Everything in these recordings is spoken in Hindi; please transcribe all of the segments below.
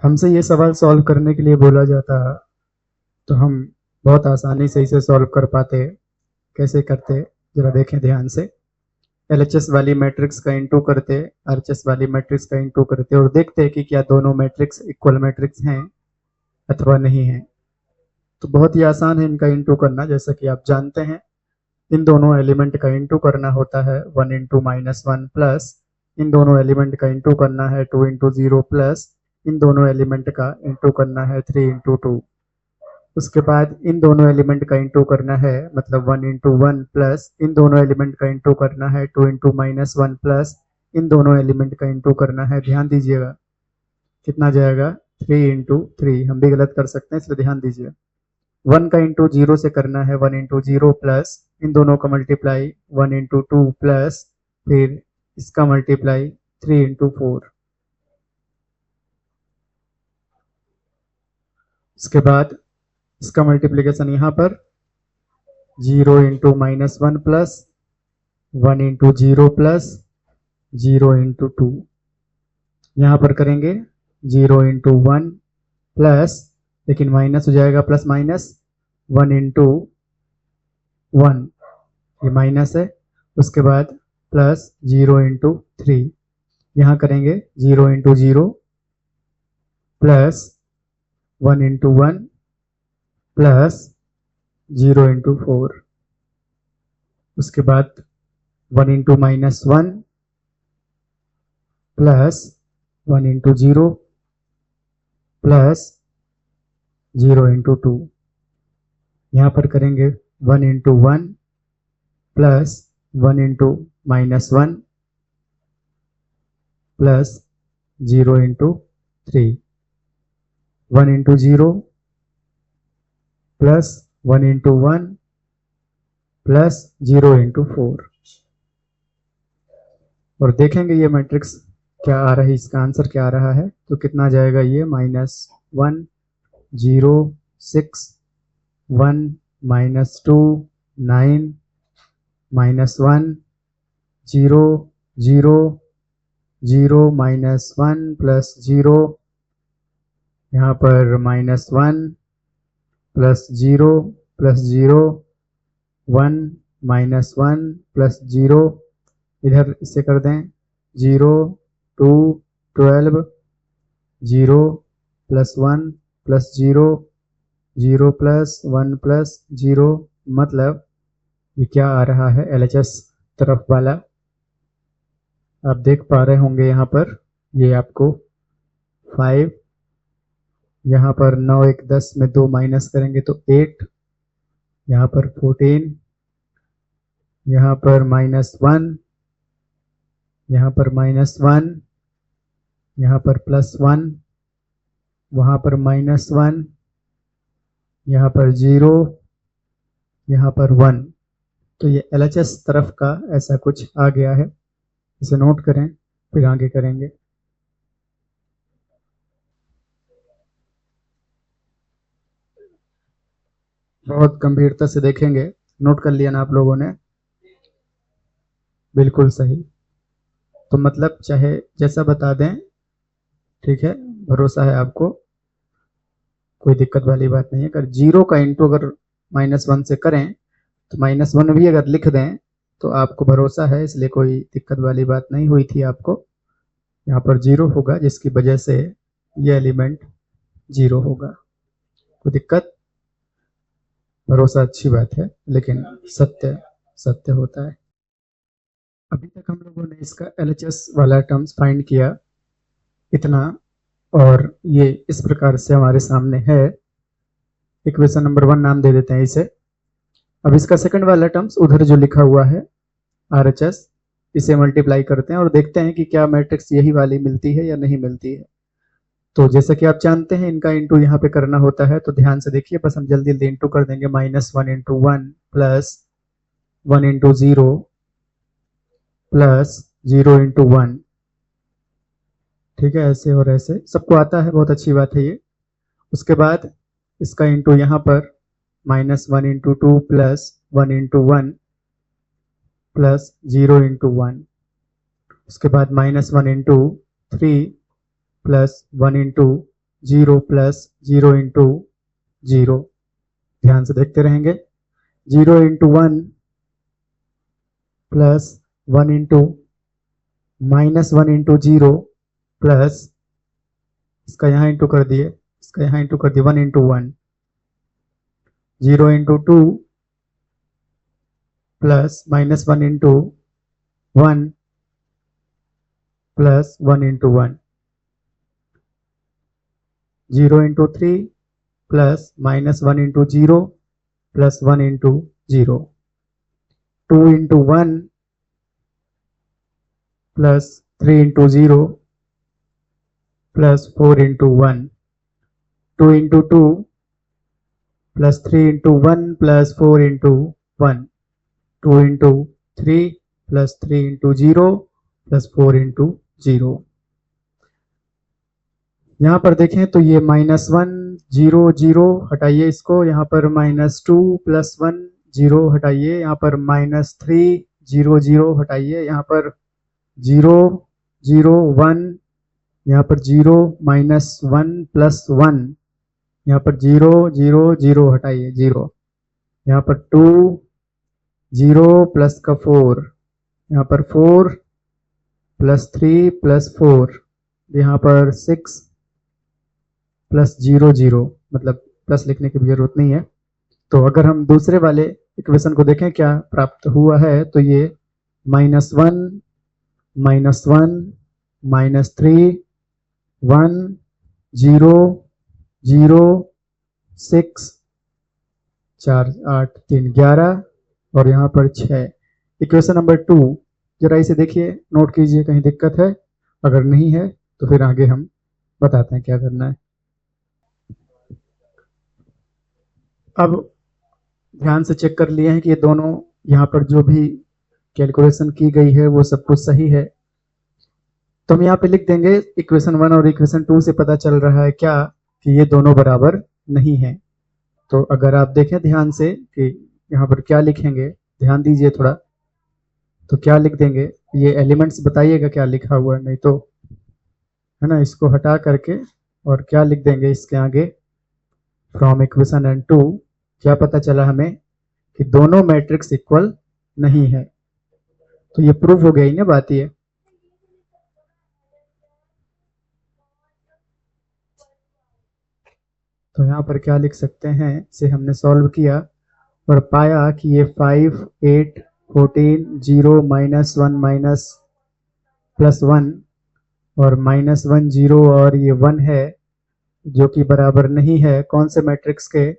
हमसे ये सवाल सॉल्व करने के लिए बोला जाता तो हम बहुत आसानी से इसे सॉल्व कर पाते। कैसे करते जरा देखें ध्यान से। एलएचएस वाली मैट्रिक्स का इंटू करते, आरएचएस वाली मैट्रिक्स का इंटू करते और देखते कि क्या दोनों मैट्रिक्स इक्वल मैट्रिक्स हैं अथवा नहीं है। तो बहुत ही आसान है इनका इंटू करना। जैसा कि आप जानते हैं इन दोनों एलिमेंट का इंटू करना होता है 1 इंटू -1 प्लस इन दोनों एलिमेंट का इंटू करना है 2 इंटू 0 प्लस इन दोनों एलिमेंट का इंटू करना है 3 इंटू 2। उसके बाद इन दोनों एलिमेंट का इंटू करना है मतलब 1 इंटू 1 प्लस इन दोनों एलिमेंट का इंटू करना है 2 इंटू -1 प्लस इन दोनों एलिमेंट का इंटू करना है। ध्यान दीजिएगा कितना जाएगा 3 इंटू 3। हम भी गलत कर सकते हैं इसलिए ध्यान दीजिए। 1 का इंटू 0 से करना है 1 इंटू 0 प्लस इन दोनों का मल्टीप्लाई 1 इंटू 2 प्लस फिर इसका मल्टीप्लाई 3 इंटू 4। उसके बाद इसका मल्टीप्लिकेशन यहाँ पर 0 into -1 plus 1 into 0 plus 0 into 2। यहाँ पर करेंगे 0 इंटू 1 प्लस, लेकिन माइनस हो जाएगा प्लस माइनस 1 इंटू 1, ये माइनस है। उसके बाद प्लस 0 इंटू 3। यहाँ करेंगे 0 into 0 plus 1 into 1 plus 0 into 4। उसके बाद 1 into -1 plus 1 into 0 plus 0 into 2। यहाँ पर करेंगे 1 into 1 plus 1 into -1 plus 0 into 3। 1 into 0 plus 1 into 1 plus 0 into 4। और देखेंगे ये मैट्रिक्स क्या आ रहा है, इसका आंसर क्या आ रहा है। तो कितना जाएगा ये -1 0 6 1 -2 9 -1 0 0 0 -1 प्लस 0, यहाँ पर -1 प्लस 0 प्लस 0 1 -1 प्लस 0, इधर इसे कर दें 0 2 12 0 प्लस 1 प्लस 0 0 प्लस 1 प्लस 0। मतलब ये क्या आ रहा है एलएचएस तरफ वाला, आप देख पा रहे होंगे यहाँ पर ये आपको 5, यहाँ पर 9 1 10 में 2 माइनस करेंगे तो 8, यहाँ पर 14, यहाँ पर -1, यहाँ पर -1, यहाँ पर +1, वहाँ पर -1, यहाँ पर 0, यहाँ पर 1। तो ये एलएचएस तरफ का ऐसा कुछ आ गया है, इसे नोट करें फिर आगे करेंगे। बहुत गंभीरता से देखेंगे। नोट कर लिया ना आप लोगों ने? बिल्कुल सही। तो मतलब चाहे जैसा बता दें, ठीक है, भरोसा है आपको, कोई दिक्कत वाली बात नहीं है। अगर 0 का इंटू अगर -1 से करें तो -1 भी अगर लिख दें तो आपको भरोसा है, इसलिए कोई दिक्कत वाली बात नहीं हुई थी आपको। यहाँ पर 0 होगा जिसकी वजह से ये एलिमेंट 0 होगा। कोई दिक्कत? भरोसा अच्छी बात है, लेकिन सत्य सत्य होता है। अभी तक हम लोगों ने इसका एलएचएस वाला टर्म्स फाइंड किया इतना, और ये इस प्रकार से हमारे सामने है। इक्वेशन नंबर 1 नाम दे देते हैं इसे। अब इसका सेकंड वाला टर्म्स उधर जो लिखा हुआ है आरएचएस, इसे मल्टीप्लाई करते हैं और देखते हैं कि क्या मैट्रिक्स यही वाली मिलती है या नहीं मिलती है। तो जैसा कि आप जानते हैं इनका इंटू यहाँ पे करना होता है, तो ध्यान से देखिए, बस हम जल्दी जल्दी इंटू कर देंगे। -1 into 1 plus 1 into 0 plus 0 into 1। ठीक है, ऐसे और ऐसे सबको आता है, बहुत अच्छी बात है ये। उसके बाद इसका इंटू यहाँ पर -1 into 2 plus 1 into 1 plus 0 into 1। उसके बाद -1 into 3 plus 1 into 0 plus 0 into 0, ध्यान से देखते रहेंगे। 0 into 1 plus 1 into minus 1 into 0 plus इसका यहाँ इंटू कर दिए, इसका यहाँ इंटू कर दिए, 1 into 1, 0 into 2 plus minus 1 into 1 plus 1 into 1, 0 into 3 plus minus 1 into 0 plus 1 into 0, 2 into 1 plus 3 into 0 plus 4 into 1, 2 into 2 plus 3 into 1 plus 4 into 1, 2 into 3 plus 3 into 0 plus 4 into 0। यहाँ पर देखें तो ये माइनस 1 0 0 हटाइए इसको, यहाँ पर माइनस 2 प्लस 1 0 हटाइए, यहाँ पर माइनस 3 0 0 हटाइए, यहाँ पर 0 0 1, यहाँ पर 0 माइनस 1 प्लस 1, यहाँ पर 0 0 0 हटाइए 0, यहाँ पर 2 0 प्लस का 4, यहाँ पर 4 प्लस 3 प्लस 4, यहाँ पर 6 प्लस 0 0, मतलब प्लस लिखने की भी जरूरत नहीं है। तो अगर हम दूसरे वाले इक्वेशन को देखें क्या प्राप्त हुआ है, तो ये माइनस 1 माइनस 1 माइनस 3 1 0 0 6 4 8 3 11 और यहाँ पर 6। इक्वेशन नंबर 2 जरा इसे देखिए, नोट कीजिए कहीं दिक्कत है, अगर नहीं है तो फिर आगे हम बताते हैं क्या करना है। अब ध्यान से चेक कर लिए हैं कि ये दोनों यहाँ पर जो भी कैलकुलेशन की गई है वो सब कुछ सही है, तो हम यहाँ पे लिख देंगे इक्वेशन 1 और इक्वेशन 2 से पता चल रहा है क्या कि ये दोनों बराबर नहीं है। तो अगर आप देखें ध्यान से कि यहाँ पर क्या लिखेंगे, ध्यान दीजिए थोड़ा, तो क्या लिख देंगे, ये एलिमेंट्स बताइएगा क्या लिखा हुआ है, नहीं तो है ना, इसको हटा करके और क्या लिख देंगे इसके आगे, फ्रॉम इक्वेशन एंड 2 क्या पता चला हमें कि दोनों मैट्रिक्स इक्वल नहीं है। तो ये प्रूफ हो गया ही ना बात ये। तो यहाँ पर क्या लिख सकते हैं, इसे हमने सॉल्व किया और पाया कि ये 5 8 14 0 माइनस 1 माइनस प्लस 1 और माइनस 1 0 और ये 1 है जो कि बराबर नहीं है कौन से मैट्रिक्स के,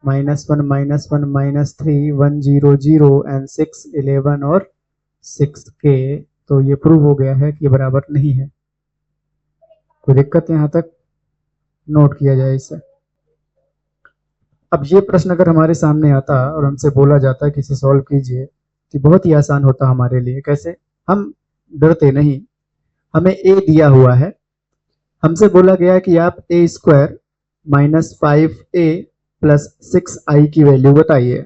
माइनस 1 माइनस 1 माइनस 3 1 0 0 एंड 6 11 और 6 के। तो ये प्रूव हो गया है कि ये बराबर नहीं है। कोई दिक्कत यहाँ तक, नोट किया जाए इसे। अब ये प्रश्न अगर हमारे सामने आता और हमसे बोला जाता कि इसे सॉल्व कीजिए, तो बहुत ही आसान होता हमारे लिए। कैसे, हम डरते नहीं, हमें ए दिया हुआ है, हमसे बोला गया कि आप ए square minus 5a plus 6i की वैल्यू बताइए।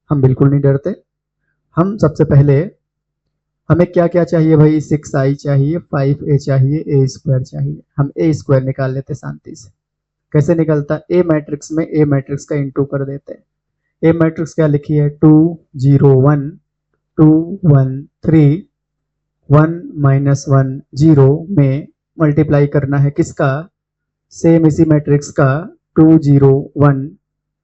हम बिल्कुल नहीं डरते, हम सबसे पहले हमें क्या क्या चाहिए भाई, 6i चाहिए, 5a चाहिए, ए स्क्वायर चाहिए। हम ए स्क्वायर निकाल लेते शांति से। कैसे निकलता, ए मैट्रिक्स में ए मैट्रिक्स का इंटू कर देते हैं। ए मैट्रिक्स क्या लिखी है, 2 0 1 2 1 3 1 माइनस 1 0 में मल्टीप्लाई करना है किसका, सेम इसी मैट्रिक्स का 2 0 1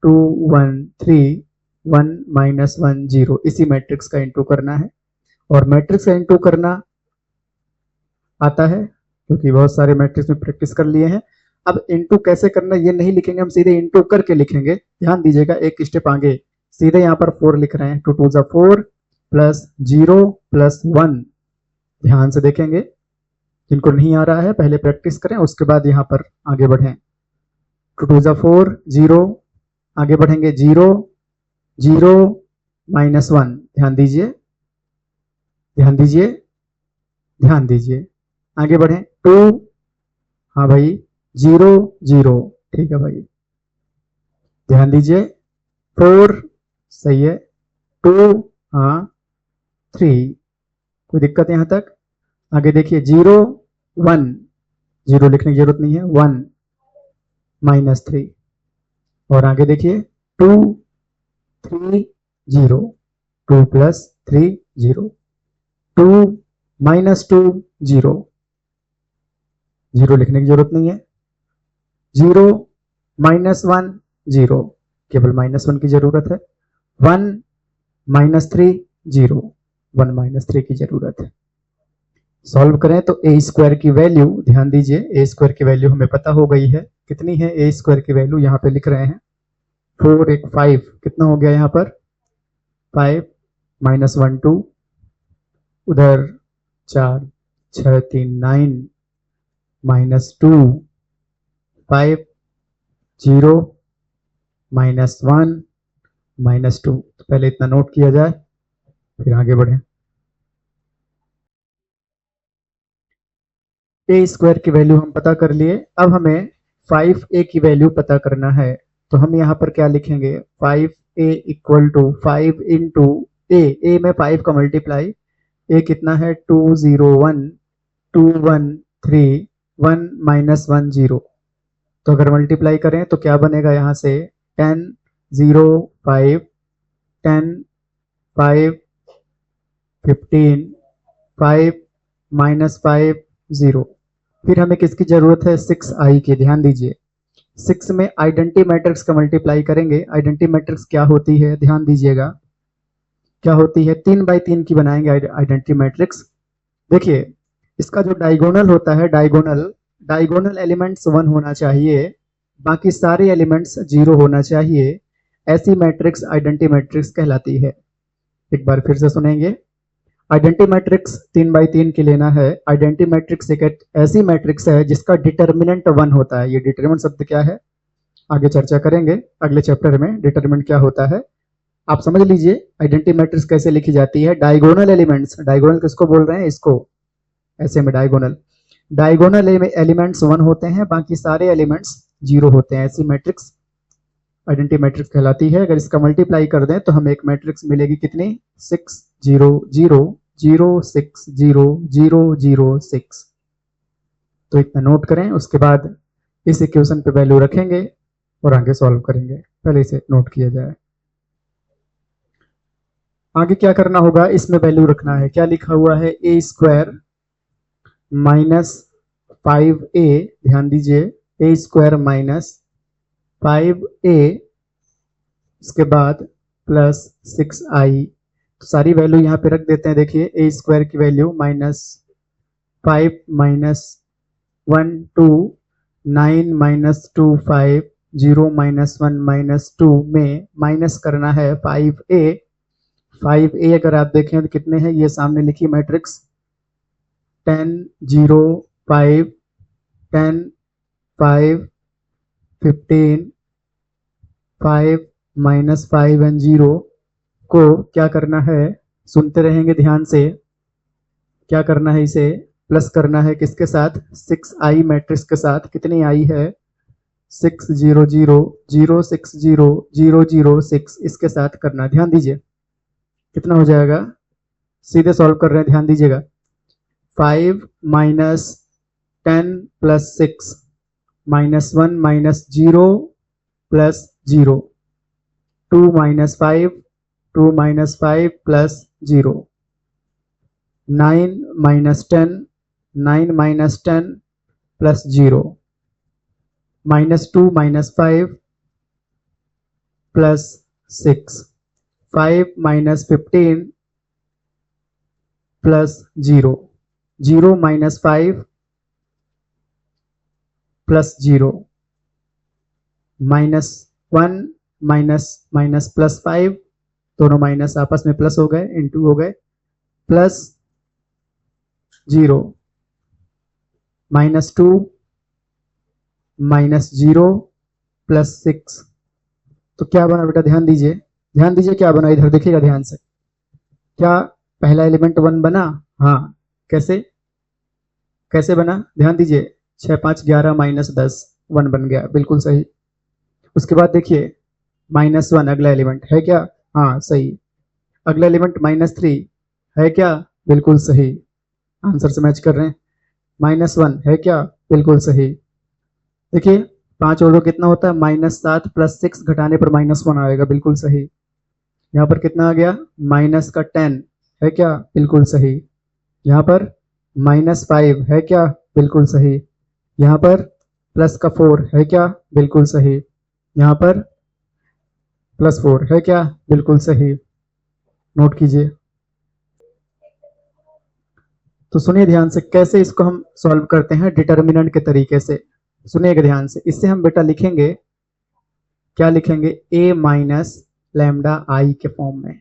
2 1 3 1 माइनस 1 0, इसी मैट्रिक्स का इंटू करना है। और मैट्रिक्स का इंटू करना आता है क्योंकि बहुत सारे मैट्रिक्स में प्रैक्टिस कर लिए हैं। अब इंटू कैसे करना ये नहीं लिखेंगे, हम सीधे इंटू करके लिखेंगे। ध्यान दीजिएगा, एक स्टेप आगे, सीधे यहाँ पर 4 लिख रहे हैं, 2 2 4 प्लस 0 प्लस 1। ध्यान से देखेंगे, जिनको नहीं आ रहा है पहले प्रैक्टिस करें, उसके बाद यहाँ पर आगे बढ़ें। 2 2 4 0, आगे बढ़ेंगे 0 0 माइनस 1। ध्यान दीजिए ध्यान दीजिए ध्यान दीजिए, आगे बढ़ें 2, हाँ भाई 0 0, ठीक है भाई, ध्यान दीजिए 4, सही है, 2, हाँ 3, कोई दिक्कत यहां तक। आगे देखिए 0 1, 0 लिखने की जरूरत नहीं है, 1 -3 और आगे देखिए 2 3 0 2 + 3 0 2 -2 0 0 लिखने की जरूरत नहीं है 0 -1 0 केवल -1 की जरूरत है 1 -3 0 1 -3 की जरूरत है सॉल्व करें तो ए स्क्वायर की वैल्यू ध्यान दीजिए ए स्क्वायर की वैल्यू हमें पता हो गई है कितनी है ए स्क्वायर की वैल्यू यहाँ पे लिख रहे हैं 4 1 5 कितना हो गया यहाँ पर 5 -1 2 उधर 4 6 3 9 -2 5 0 -1 -2 तो पहले इतना नोट किया जाए फिर आगे बढ़े ए स्क्वायर की वैल्यू हम पता कर लिए अब हमें 5a की वैल्यू पता करना है तो हम यहाँ पर क्या लिखेंगे 5a = 5 इंटू ए में 5 का मल्टीप्लाई ए कितना है 2 0 1 2 1 3 1 -1 0 तो अगर मल्टीप्लाई करें तो क्या बनेगा यहाँ से 10 0 5 10 5 15 5 -5 0 फिर हमें किसकी जरूरत है 6i की ध्यान दीजिए 6 में आइडेंटिटी मैट्रिक्स का मल्टीप्लाई करेंगे आइडेंटिटी मैट्रिक्स क्या होती है ध्यान दीजिएगा क्या होती है 3 बाई 3 की बनाएंगे आइडेंटिटी मैट्रिक्स देखिए इसका जो डायगोनल होता है डायगोनल एलिमेंट्स 1 होना चाहिए बाकी सारे एलिमेंट्स 0 होना चाहिए ऐसी मैट्रिक्स आइडेंटिटी मैट्रिक्स कहलाती है एक बार फिर से सुनेंगे आइडेंटिटी मैट्रिक्स 3 बाई 3 की लेना है आइडेंटिटी मैट्रिक्स एक ऐसी मैट्रिक्स है जिसका डिटर्मिनेंट 1 होता है ये डिटर्मिनेंट शब्द क्या है आगे चर्चा करेंगे अगले चैप्टर में डिटर्मिनेंट क्या होता है आप समझ लीजिए आइडेंटिटी मैट्रिक्स कैसे लिखी जाती है डायगोनल एलिमेंट्स डायगोनल किसको बोल रहे हैं इसको ऐसे में डायगोनल एलिमेंट्स 1 होते हैं बाकी सारे एलिमेंट्स 0 होते हैं ऐसी मैट्रिक्स आइडेंटिटी मैट्रिक्स कहलाती है अगर इसका मल्टीप्लाई कर दें तो हमें एक मैट्रिक्स मिलेगी कितनी 6 0 0 0 6 0 0 0 6 तो इतना नोट करें उसके बाद इस इक्वेशन पे वैल्यू रखेंगे और आगे सॉल्व करेंगे पहले इसे नोट किया जाए आगे क्या करना होगा इसमें वैल्यू रखना है क्या लिखा हुआ है a स्क्वायर -5a ध्यान दीजिए a स्क्वायर -5a इसके बाद +6i तो सारी वैल्यू यहाँ पे रख देते हैं देखिए a स्क्वायर की वैल्यू -5 -1 2 9 -2 5 0 -1 -2 में माइनस करना है 5a अगर आप देखें तो कितने हैं ये सामने लिखी मैट्रिक्स 10 0 5 10 5 15 5 -5 एंड 0 को क्या करना है सुनते रहेंगे ध्यान से क्या करना है इसे प्लस करना है किसके साथ 6i मैट्रिक्स के साथ कितनी आई है 6 0 0 0 6 0 0 0 6 इसके साथ करना ध्यान दीजिए कितना हो जाएगा सीधे सॉल्व कर रहे हैं ध्यान दीजिएगा 5 -10 + 6 -1 -0 + 0 2 -5 2 -5 + 0 9 -10 9 -10 + 0 -2 -5 + 6 5 -15 + 0 0 -5 + 0 -1 माइनस +5 दोनों माइनस आपस में प्लस हो गए इंटू हो गए +0 -2 -0 + 6 तो क्या बना बेटा ध्यान दीजिए क्या बना इधर देखिएगा ध्यान से क्या पहला एलिमेंट 1 बना हाँ कैसे बना ध्यान दीजिए 6 5 11 -10 1 बन गया बिल्कुल सही उसके बाद देखिए -1 अगला एलिमेंट है क्या हाँ सही अगला एलिमेंट -3 है क्या बिल्कुल सही आंसर से मैच कर रहे हैं -1 है क्या बिल्कुल सही देखिए 5 और 2 कितना होता है -7 प्लस 6 घटाने पर -1 आएगा, बिल्कुल सही। यहाँ पर कितना आ गया माइनस का 10 है क्या, बिल्कुल सही। यहाँ पर -5 है क्या, बिल्कुल सही। यहाँ पर प्लस का 4 है क्या, बिल्कुल सही। यहाँ पर +4 है क्या, बिल्कुल सही। नोट कीजिए। तो सुनिए ध्यान से कैसे इसको हम सॉल्व करते हैं डिटर्मिनेंट के तरीके से। सुनिएगा ध्यान से, इससे हम बेटा लिखेंगे, क्या लिखेंगे, a माइनस लैम्डा आई के फॉर्म में,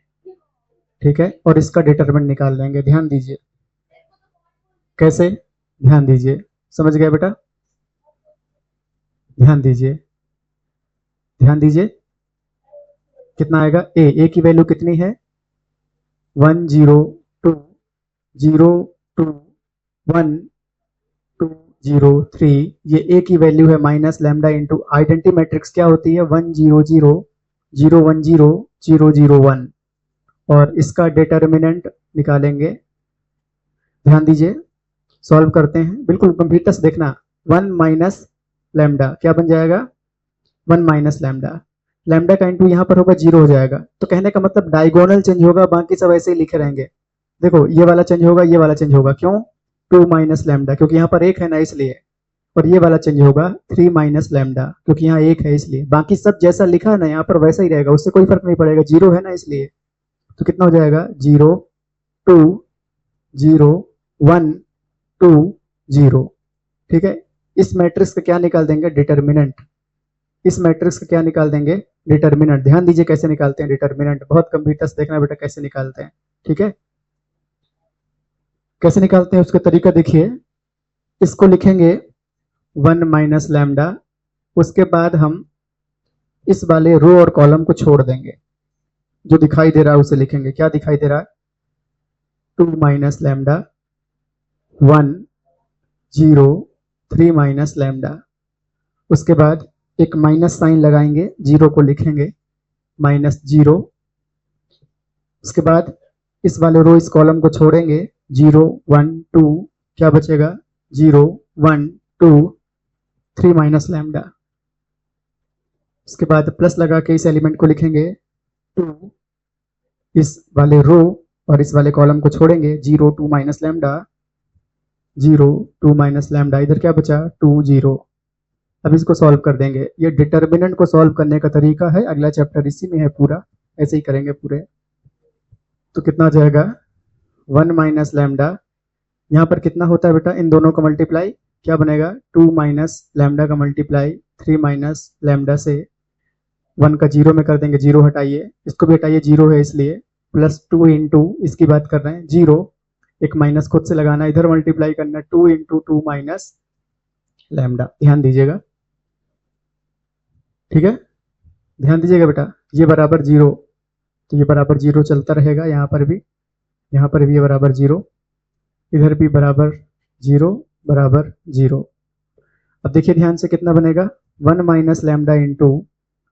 ठीक है। और इसका डिटर्मिनेंट निकाल लेंगे। ध्यान दीजिए कैसे, ध्यान दीजिए, समझ गए बेटा, ध्यान दीजिए, ध्यान दीजिए। कितना आएगा, ए की वैल्यू कितनी है 1 0 2 0 2 1 2 0 3। ये ए की वैल्यू है minus lambda into identity matrix क्या होती है 1 0 0 0 1 0 0 0 1। और इसका डिटर्मिनेंट निकालेंगे। ध्यान दीजिए, सॉल्व करते हैं, बिल्कुल गंभीरता से देखना। 1 माइनस लैम्डा क्या बन जाएगा 1 माइनस लैम्डा, लैम्डा का इंटू यहाँ पर होगा 0 हो जाएगा। तो कहने का मतलब डायगोनल चेंज होगा, बाकी सब ऐसे ही लिखे रहेंगे। देखो ये वाला चेंज होगा, ये वाला चेंज होगा, क्यों 2 माइनस लैम्डा क्योंकि यहाँ पर एक है ना इसलिए। और ये वाला चेंज होगा 3 माइनस लैम्डा क्योंकि यहाँ एक है इसलिए। बाकी सब जैसा लिखा है ना यहाँ पर वैसा ही रहेगा, उससे कोई फर्क नहीं पड़ेगा, 0 है ना इसलिए। तो कितना हो जाएगा 0 2 0 1 2 0, ठीक है। इस मैट्रिक्स का क्या निकाल देंगे डिटर्मिनेंट, इस मैट्रिक्स का क्या निकाल देंगे डिटर्मिनेंट। ध्यान दीजिए कैसे निकालते हैं डिटर्मिनेंट, बहुत गंभीरता से देखना बेटा कैसे निकालते हैं, ठीक है। कैसे निकालते हैं उसका तरीका देखिए। इसको लिखेंगे 1 माइनस लैम्डा, उसके बाद हम इस वाले रो और कॉलम को छोड़ देंगे, जो दिखाई दे रहा है उसे लिखेंगे। क्या दिखाई दे रहा है 2 माइनस लैम्डा 1 0 3 माइनस लैम्डा। उसके बाद एक माइनस साइन लगाएंगे, 0 को लिखेंगे -0। उसके बाद इस वाले रो इस कॉलम को छोड़ेंगे, 0 1 2, क्या बचेगा 0 1 2 3 माइनस लैम्डा। उसके बाद प्लस लगा के इस एलिमेंट को लिखेंगे 2, इस वाले रो और इस वाले कॉलम को छोड़ेंगे, 0 2 माइनस लैम्डा 0 2 माइनस लैम्डा, इधर क्या बचा 2 0। अब इसको सॉल्व कर देंगे। ये डिटर्मिनेंट को सॉल्व करने का तरीका है, अगला चैप्टर इसी में है पूरा, ऐसे ही करेंगे पूरे। तो कितना आ जाएगा 1 माइनस लैम्डा, यहाँ पर कितना होता है बेटा इन दोनों का मल्टीप्लाई, क्या बनेगा 2 माइनस लैम्डा का मल्टीप्लाई 3 माइनस लैम्डा से 1 का 0 में कर देंगे, 0 हटाइए, इसको भी हटाइए 0 है इसलिए, +2 इंटू इसकी बात कर रहे हैं 0, एक माइनस खुद से लगाना, इधर मल्टीप्लाई करना 2 इंटू 2 माइनस लैम्डा। ध्यान दीजिएगा, ठीक है, ध्यान दीजिएगा बेटा। ये बराबर 0, तो ये बराबर 0 चलता रहेगा, यहाँ पर भी, यहाँ पर भी ये बराबर 0, इधर भी बराबर 0 बराबर 0। अब देखिए ध्यान से कितना बनेगा 1 माइनस लैम्डा इंटू,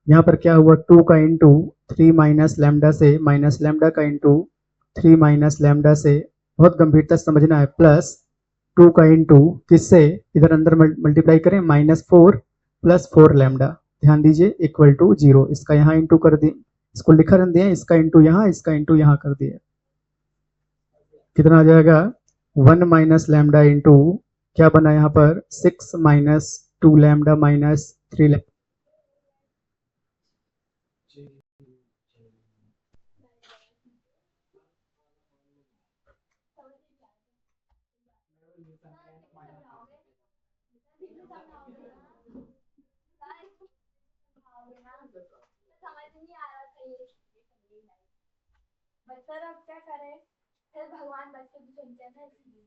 यहाँ पर क्या हुआ 2 का इंटू 3 माइनस लैम्डा से, माइनस लैम्डा का इंटू 3 माइनस लैम्डा से, बहुत गंभीरता से समझना है, प्लस 2 का इंटू किससे, इधर अंदर मल्टीप्लाई करें -4 प्लस 4 लैम्डा। ध्यान दीजिए इक्वल टू 0, इसका यहाँ इंटू कर दिए, इसको लिखा रख दिए, इसका इंटू यहाँ, इसका इंटू यहाँ कर दिए। कितना आ जाएगा 1 माइनस लैम्डा इंटू, क्या बना यहाँ पर 6 minus 2 lambda minus 3 lambda. Sir अब क्या करें, फिर भगवान बच्चे भी सुनते हैं ना इसलिए